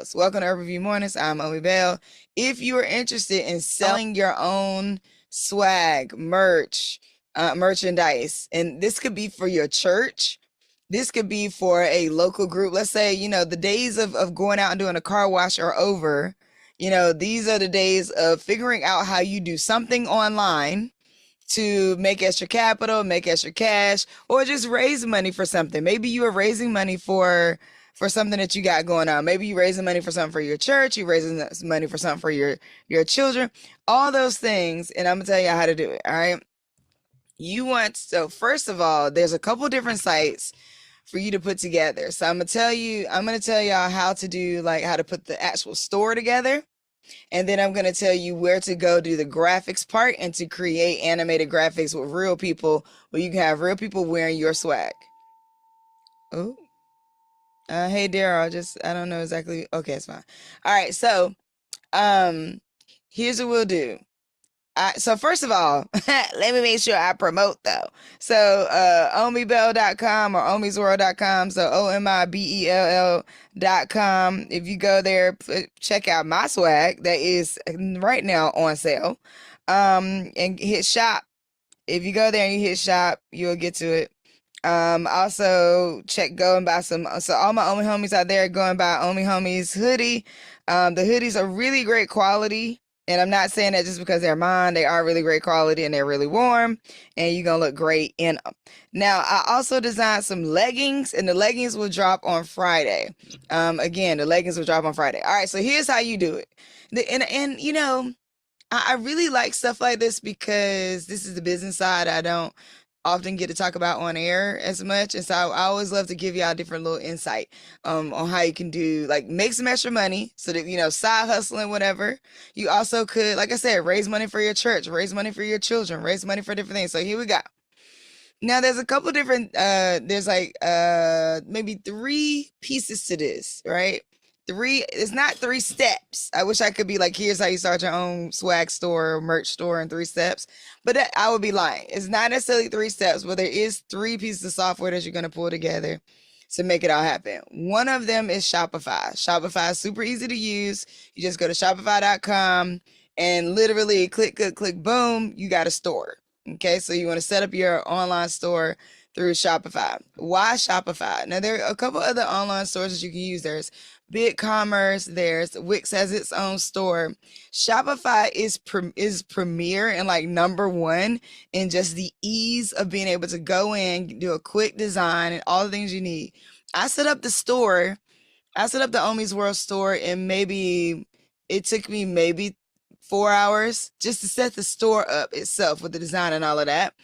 Bells. Welcome to Urban View Mornings. I'm Omi Bell. If you are interested in selling your own swag, merchandise, and this could be for your church, this could be for a local group. Let's say, the days of going out and doing a car wash are over. These are the days of figuring out how you do something online to make extra capital, make extra cash, or just raise money for something. Maybe you are raising money for something that you got going on. Maybe you raising money for something for your church, you raising money for something for your children, all those things. And I'm gonna tell you how to do it. All right. So first of all, there's a couple different sites for you to put together. So I'm gonna tell y'all how to do like how to put the actual store together. And then I'm going to tell you where to go do the graphics part and to create animated graphics with real people where you can have real people wearing your swag. Oh, hey, Daryl. I don't know exactly. Okay, it's fine. All right. So, um, here's what we'll do. So first of all, let me make sure I promote though. So, omibell.com or omisworld.com. So omibell.com. If you go there, check out my swag that is right now on sale. And hit shop. If you go there and you hit shop, you'll get to it. Also go and buy so all my Omi homies out there, go and buy Omi homies hoodie. The hoodies are really great quality. And I'm not saying that just because they're mine. They are really great quality and they're really warm and you're going to look great in them. Now, I also designed some leggings and the leggings will drop on Friday. Again, the leggings will drop on Friday. All right, so here's how you do it. I really like stuff like this because this is the business side. I don't often get to talk about on air as much. And so I always love to give y'all different little insight on how you can do like make some extra money so that, side hustling, whatever. You also could, like I said, raise money for your church, raise money for your children, raise money for different things. So here we go. Now there's a couple different, there's like maybe 3 pieces to this, right? It's not 3 steps. I wish I could be like, here's how you start your own swag store or merch store in 3 steps, but I would be lying. It's not necessarily 3 steps, but there is 3 pieces of software that you're going to pull together to make it all happen. One of them is Shopify. Shopify is super easy to use. You just go to shopify.com and literally click, boom, you got a store. Okay, so you want to set up your online store through Shopify. Why Shopify? Now, there are a couple other online stores that you can use. There's BigCommerce, there's Wix has its own store. Shopify is premier and like number one in just the ease of being able to go in, do a quick design and all the things you need. I set up the store. I set up the Omi's World store and it took me maybe 4 hours just to set the store up itself with the design and all of that.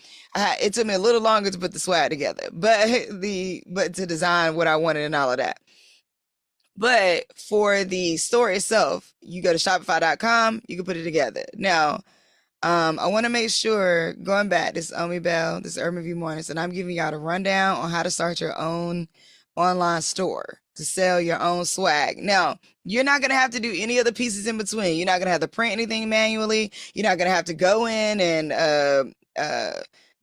It took me a little longer to put the swag together, but to design what I wanted and all of that. But for the store itself, you go to shopify.com, you can put it together. Now, I want to make sure, going back, this is Omi Bell, this is Urban View Mornings, and I'm giving y'all a rundown on how to start your own online store to sell your own swag. Now, you're not going to have to do any of the pieces in between. You're not going to have to print anything manually. You're not going to have to go in and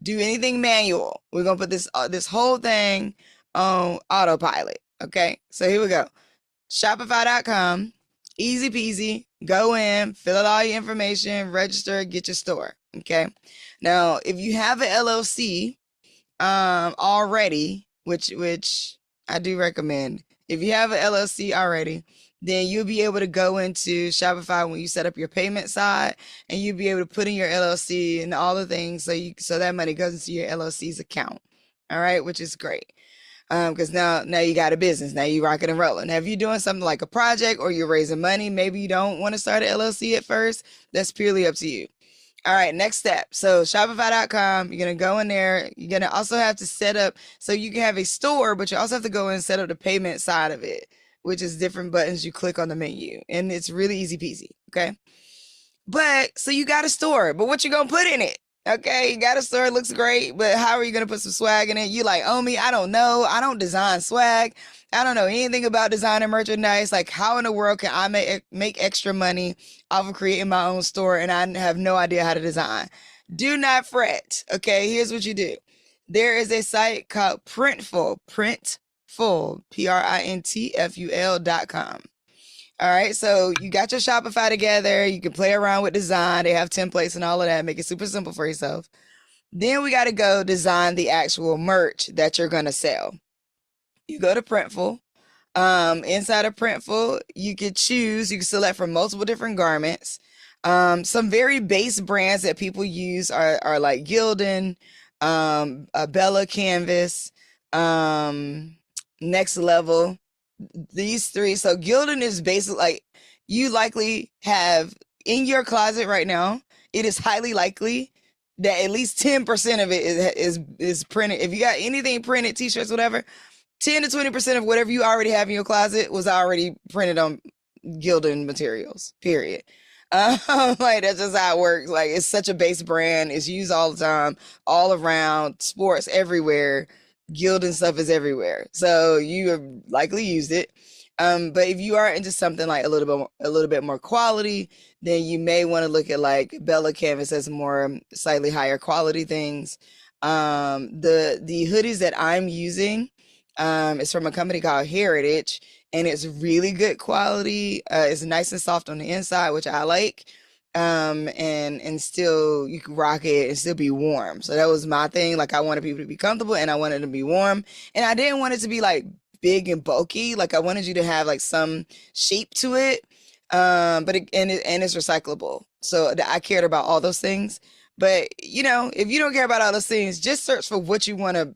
do anything manual. We're going to put this whole thing on autopilot. Okay, so here we go. Shopify.com, easy peasy. Go in, fill out all your information, register, get your store. Okay. Now, if you have an LLC already, which I do recommend, if you have an LLC already, then you'll be able to go into Shopify when you set up your payment side, and you'll be able to put in your LLC and all the things so that money goes into your LLC's account. All right, which is great. Because now you got a business. Now you rocking and rolling. Now, if you're doing something like a project or you're raising money, maybe you don't want to start an LLC at first. That's purely up to you. All right, next step. So shopify.com, you're going to go in there. You're going to also have to set up, so you can have a store, but you also have to go in and set up the payment side of it, which is different buttons you click on the menu. And it's really easy peasy. Okay. But so you got a store, but what you going to put in it? Okay, you got a store, it looks great, but how are you going to put some swag in it? You like, Omi, I don't know. I don't design swag. I don't know anything about designing merchandise. Like, how in the world can I make extra money off of creating my own store and I have no idea how to design? Do not fret. Okay, here's what you do. There is a site called Printful, Printful, PRINTFUL.com. All right, so you got your Shopify together. You can play around with design. They have templates and all of that. Make it super simple for yourself. Then we got to go design the actual merch that you're going to sell. You go to Printful. Inside of Printful, you can select from multiple different garments. Some very base brands that people use are like Gildan, Bella Canvas, um, Next Level. These three. So Gildan is basically like you likely have in your closet right now. It is highly likely that at least 10% of it is printed. If you got anything printed, t-shirts, whatever, 10 to 20% of whatever you already have in your closet was already printed on Gildan materials, period. Like that's just how it works. Like it's such a base brand. It's used all the time, all around, sports everywhere. Gildan stuff is everywhere. So you have likely used it. But if you are into something like a little bit more quality, then you may want to look at like Bella Canvas as more slightly higher quality things. The hoodies that I'm using is from a company called Heritage, and it's really good quality. It's nice and soft on the inside, which I like. And still you can rock it and still be warm. So that was my thing. Like I wanted people to be comfortable and I wanted to be warm. And I didn't want it to be like big and bulky. Like I wanted you to have like some shape to it. And it's recyclable. So I cared about all those things. But you know, if you don't care about all those things, just search for what you want to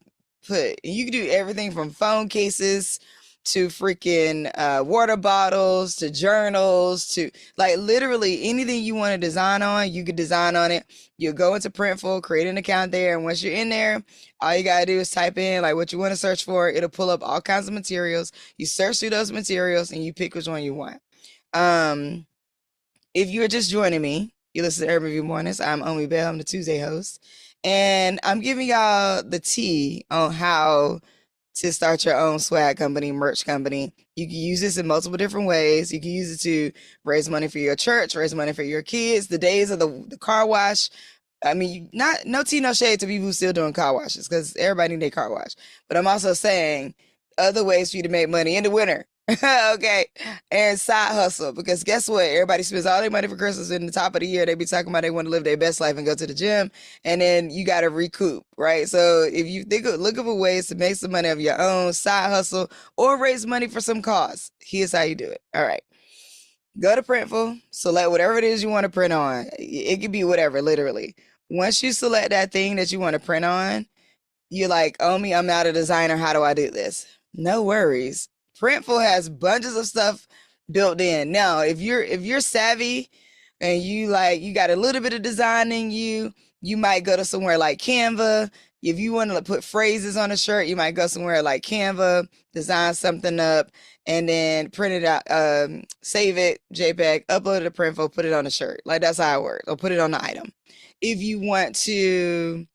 put. And you can do everything from phone cases to freaking water bottles to journals to like literally anything you want to design on, you could design on it. You'll go into Printful, create an account there, and once you're in there, all you gotta do is type in like what you want to search for. It'll pull up all kinds of materials. You search through those materials and you pick which one you want. Um, if you're just joining me, you listen to Urban Review Mornings. I'm Omi Bell. I'm the Tuesday host, and I'm giving y'all the tea on how to start your own swag company, merch company. You can use this in multiple different ways. You can use it to raise money for your church, raise money for your kids. The days of the car wash. I mean, not no tea, no shade to people who still doing car washes because everybody need their car wash. But I'm also saying other ways for you to make money in the winter. Okay. And side hustle. Because guess what? Everybody spends all their money for Christmas in the top of the year. They be talking about they want to live their best life and go to the gym. And then you got to recoup, right? So if you look for ways to make some money of your own side hustle or raise money for some cause, here's how you do it. All right. Go to Printful, select whatever it is you want to print on. It could be whatever, literally. Once you select that thing that you want to print on, you're like, oh me, I'm not a designer. How do I do this? No worries. Printful has bunches of stuff built in. Now, if you're savvy and you got a little bit of design in you, you might go to somewhere like Canva. If you want to put phrases on a shirt, you might go somewhere like Canva, design something up, and then print it out, save it, JPEG, upload it to Printful, put it on the shirt. Like that's how it works. Or put it on the item. If you want to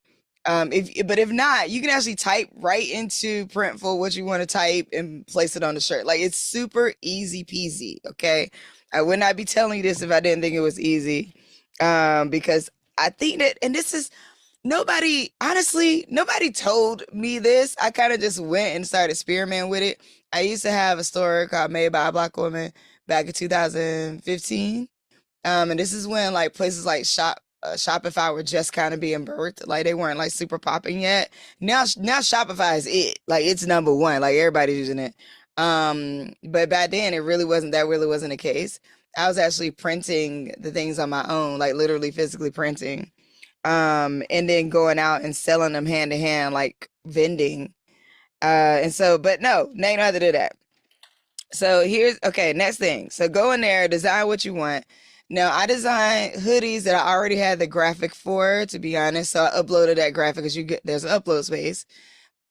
if not, you can actually type right into Printful what you want to type and place it on the shirt. Like it's super easy peasy. Okay. I would not be telling you this if I didn't think it was easy. Because I think that, and this is honestly, nobody told me this. I kind of just went and started experimenting with it. I used to have a store called Made by a Black Woman back in 2015. And this is when like places like Shopify were just kind of being birthed. Like they weren't like super popping yet. Now Shopify is it. Like it's number one. Like everybody's using it. But back then it really wasn't. That really wasn't the case. I was actually printing the things on my own, like literally physically printing. And then going out and selling them hand to hand, like vending. And so, but no, now you know how to do that. So okay, next thing. So go in there, design what you want. Now I designed hoodies that I already had the graphic for, to be honest. So I uploaded that graphic because there's an upload space.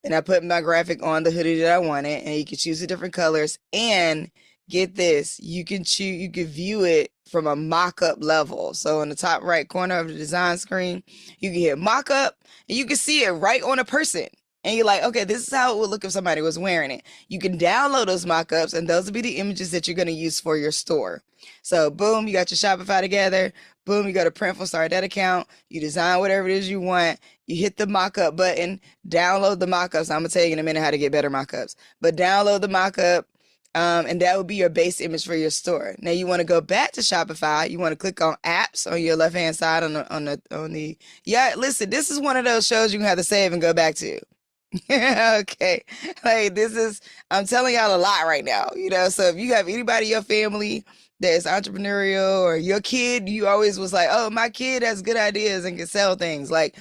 And I put my graphic on the hoodie that I wanted, and you can choose the different colors. And get this, you can view it from a mock-up level. So in the top right corner of the design screen, you can hit mock-up, and you can see it right on a person. And you're like, okay, this is how it would look if somebody was wearing it. You can download those mock-ups, and those will be the images that you're going to use for your store. So boom, you got your Shopify together. Boom, you go to Printful, start that account. You design whatever it is you want. You hit the mock-up button, download the mock-ups. I'm going to tell you in a minute how to get better mock-ups. But download the mock-up. And that would be your base image for your store. Now you want to go back to Shopify. You want to click on apps on your left hand side on the yeah. Listen, this is one of those shows you can have to save and go back to. Okay. Like this is I'm telling y'all a lot right now, So if you have anybody in your family that's entrepreneurial or your kid, you always was like, "Oh, my kid has good ideas and can sell things." Like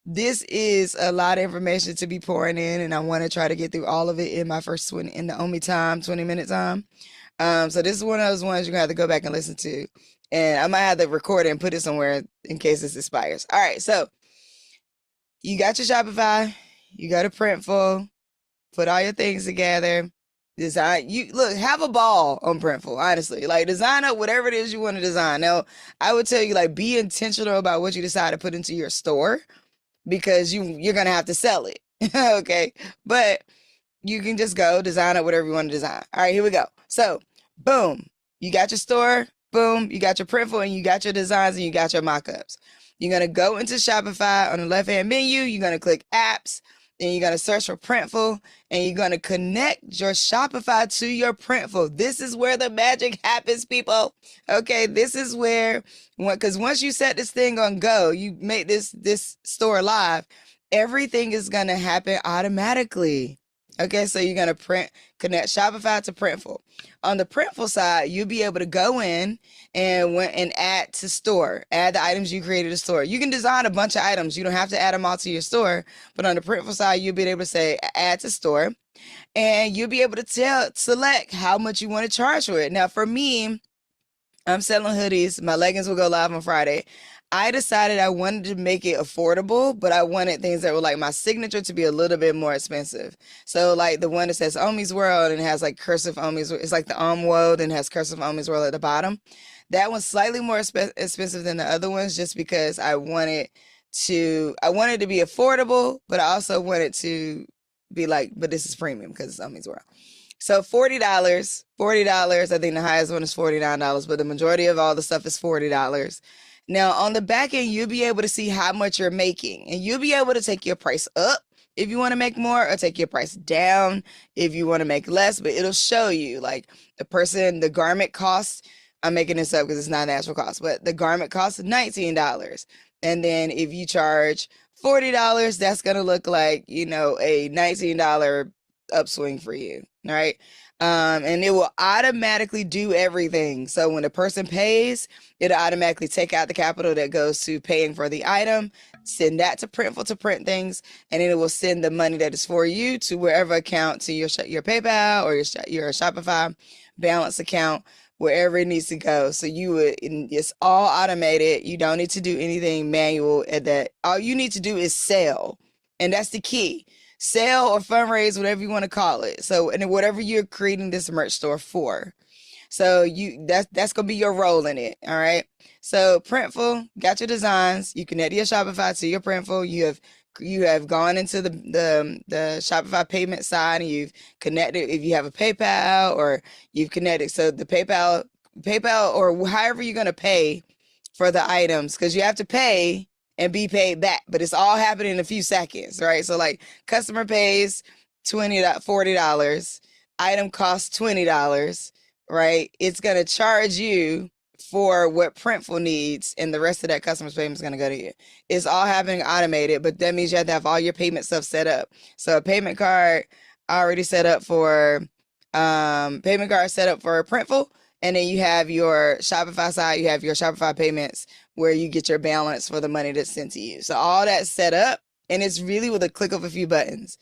this is a lot of information to be pouring in, and I want to try to get through all of it in my first 20 in the Omi time, 20-minute time. So this is one of those ones you're gonna have to go back and listen to. And I might have to record it and put it somewhere in case this expires. All right, so you got your Shopify, you got a Printful, put all your things together, design. You look, have a ball on Printful, honestly. Like design up whatever it is you want to design. Now, I would tell you like be intentional about what you decide to put into your store because you're gonna have to sell it. Okay. But you can just go design up whatever you want to design. All right, here we go. So, boom, you got your store, boom, you got your Printful, and you got your designs, and you got your mockups. You're going to go into Shopify on the left-hand menu. You're going to click apps, then you're going to search for Printful, and you're going to connect your Shopify to your Printful. This is where the magic happens, people. Okay, this is where, because once you set this thing on go, you make this store live, everything is going to happen automatically. Okay, so you're going to connect Shopify to Printful. On the Printful side, you'll be able to go in and add to store, add the items you created to store. You can design a bunch of items. You don't have to add them all to your store, but on the Printful side, you'll be able to say add to store, and you'll be able to select how much you want to charge for it. Now, for me, I'm selling hoodies. My leggings will go live on Friday. I decided I wanted to make it affordable, but I wanted things that were like my signature to be a little bit more expensive. So like the one that says Omi's World and has like cursive Omi's, it's like the World and has cursive Omi's World at the bottom. That one's slightly more expensive than the other ones just because I wanted to be affordable, but I also wanted to be like, but this is premium because it's Omi's World. So $40, $40. I think the highest one is $49, but the majority of all the stuff is $40. Now, on the back end, you'll be able to see how much you're making, and you'll be able to take your price up if you want to make more, or take your price down if you want to make less, but it'll show you like the garment cost. I'm making this up because it's not an actual cost, but the garment costs $19. And then if you charge $40, that's going to look like, a $19 upswing for you. All right. And it will automatically do everything. So when the person pays, it'll automatically take out the capital that goes to paying for the item, send that to Printful to print things, and then it will send the money that is for you to wherever account, to your PayPal or your Shopify balance account, wherever it needs to go. So it's all automated. You don't need to do anything manual at that. All you need to do is sell. And that's the key. Sell or fundraise, whatever you want to call it. So, and whatever you're creating this merch store for. So that's gonna be your role in it. All right. So Printful, got your designs. You connect your Shopify to your Printful. You have gone into the Shopify payment side, and you've connected. If you have a PayPal, or you've connected, so the PayPal or however you're gonna pay for the items, because you have to pay and be paid back, but it's all happening in a few seconds, right? So like customer pays $40, item costs $20, right? It's gonna charge you for what Printful needs, and the rest of that customer's payment is gonna go to you. It's all happening automated, but that means you have to have all your payment stuff set up. So a payment card already set up for Printful. And then you have your Shopify side, you have your Shopify payments where you get your balance for the money that's sent to you. So all that's set up, and it's really with a click of a few buttons.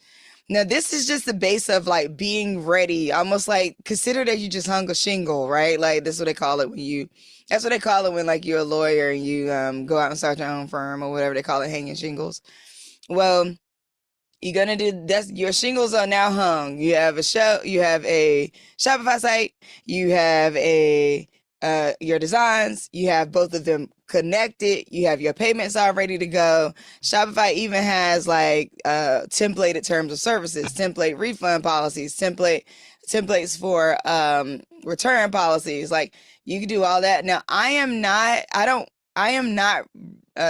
Now, this is just the base of like being ready, almost like consider that you just hung a shingle, right? Like that's what they call it that's what they call it when like you're a lawyer and you go out and start your own firm or whatever they call it, hanging shingles. Well, you're gonna do that's your shingles are now hung. You have a Shopify site, you have your designs, you have both of them connected, you have your payments all ready to go. Shopify even has like templated terms of services, template refund policies, templates for return policies. Like you can do all that. Now I am not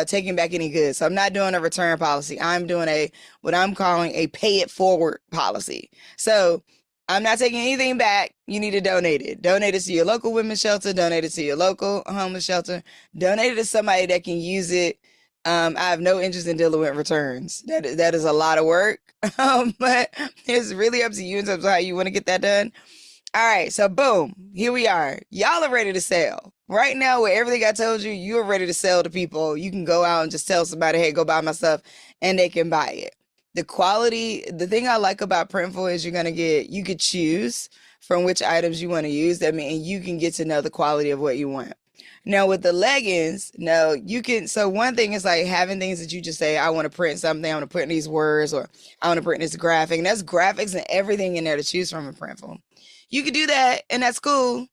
taking back any goods. So I'm not doing a return policy. I'm doing what I'm calling a pay it forward policy. So I'm not taking anything back. You need to donate it. Donate it to your local women's shelter. Donate it to your local homeless shelter. Donate it to somebody that can use it. I have no interest in dealing with returns. That is a lot of work. But it's really up to you in terms of how you want to get that done. All right, so boom, here we are. Y'all are ready to sell. Right now, with everything I told you, you're ready to sell to people. You can go out and just tell somebody, hey, go buy my stuff, and they can buy it. The quality, the thing I like about Printful is you could choose from which items you want to use. That means you can get to know the quality of what you want. Now with the leggings, no, you can. So one thing is like having things that you just say, I want to print something, I want to print these words, or I want to print this graphic. And that's graphics and everything in there to choose from in Printful. You could do that, and that's cool.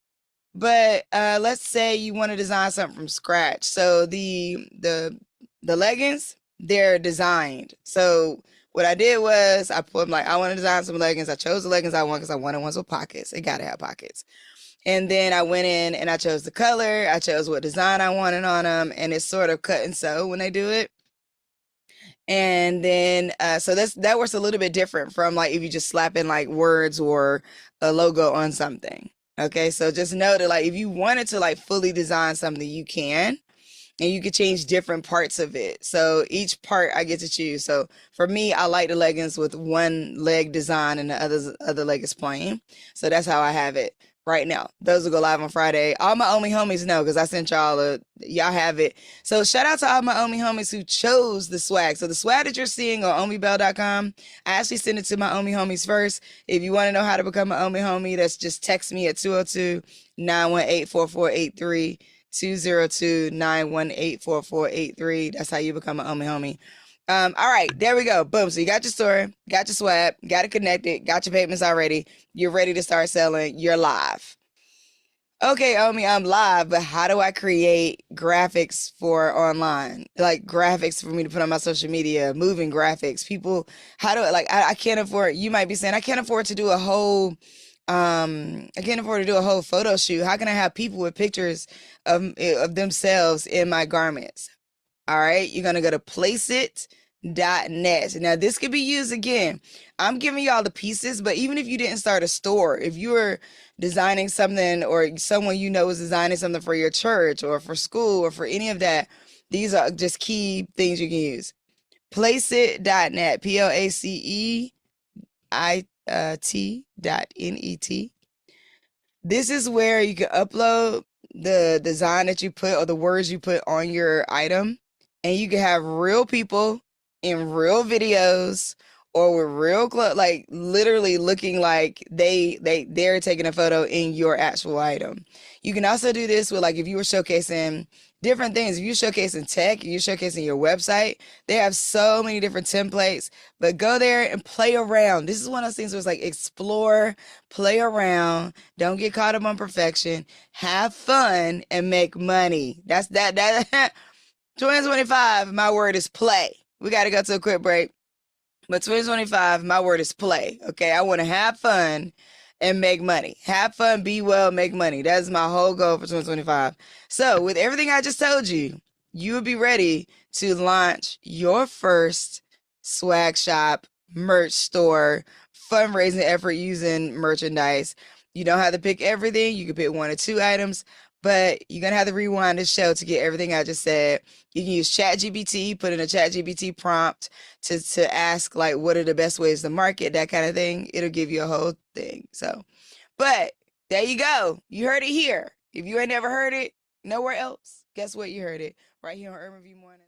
But let's say you want to design something from scratch. So the leggings, they're designed. So what I did was I put like I want to design some leggings. I chose the leggings I want because I wanted ones with pockets. They gotta have pockets. And then I went in and I chose the color. I chose what design I wanted on them, and it's sort of cut and sew when they do it. And then so that works a little bit different from like if you just slap in like words or a logo on something. Okay, so just know that like if you wanted to like fully design something, you can, and you could change different parts of it. So each part I get to choose. So for me, I like the leggings with one leg design and the other leg is plain. So that's how I have it right now. Those will go live on Friday. All my Omi homies know because I sent y'all have it. So shout out to all my Omi homies who chose the swag. So the swag that you're seeing on omibell.com, I actually sent it to my Omi homies first. If you want to know how to become an Omi homie, that's just text me at 202-918-4483. 202-918-4483. That's how you become an Omi homie. All right, there we go. Boom. So you got your store, got your swag, got it connected, got your payments already. You're ready to start selling. You're live. Okay, Omi, I'm live, but how do I create graphics for online? Like graphics for me to put on my social media, moving graphics. People, how do I can't afford, you might be saying, I can't afford to do a whole I can't afford to do a whole photo shoot. How can I have people with pictures of themselves in my garments? All right, you're gonna go to placeit.net. Now, this could be used again. I'm giving y'all the pieces, but even if you didn't start a store, if you were designing something or someone you know is designing something for your church or for school or for any of that, these are just key things you can use. Placeit.net, placeit.net. This is where you can upload the design that you put or the words you put on your item, and you can have real people in real videos or with real like literally looking like they're taking a photo in your actual item. You can also do this with like if you were showcasing different things. If you're showcasing tech, you're showcasing your website, they have so many different templates, but go there and play around. This is one of those things where it's like explore, play around, don't get caught up on perfection, have fun and make money. That's that 2025, my word is play. We got to go to a quick break. But 2025, my word is play. Okay, I want to have fun and make money. Have fun, be well, make money. That is my whole goal for 2025. So, with everything I just told you, you will be ready to launch your first swag shop, merch store, fundraising effort using merchandise. You don't have to pick everything. You can pick one or two items, but you're going to have to rewind the show to get everything I just said. You can use ChatGPT, put in a ChatGPT prompt to ask like what are the best ways to market, that kind of thing. It'll give you a whole thing. So, but there you go. You heard it here. If you ain't never heard it nowhere else, guess what? You heard it right here on Urban View Morning.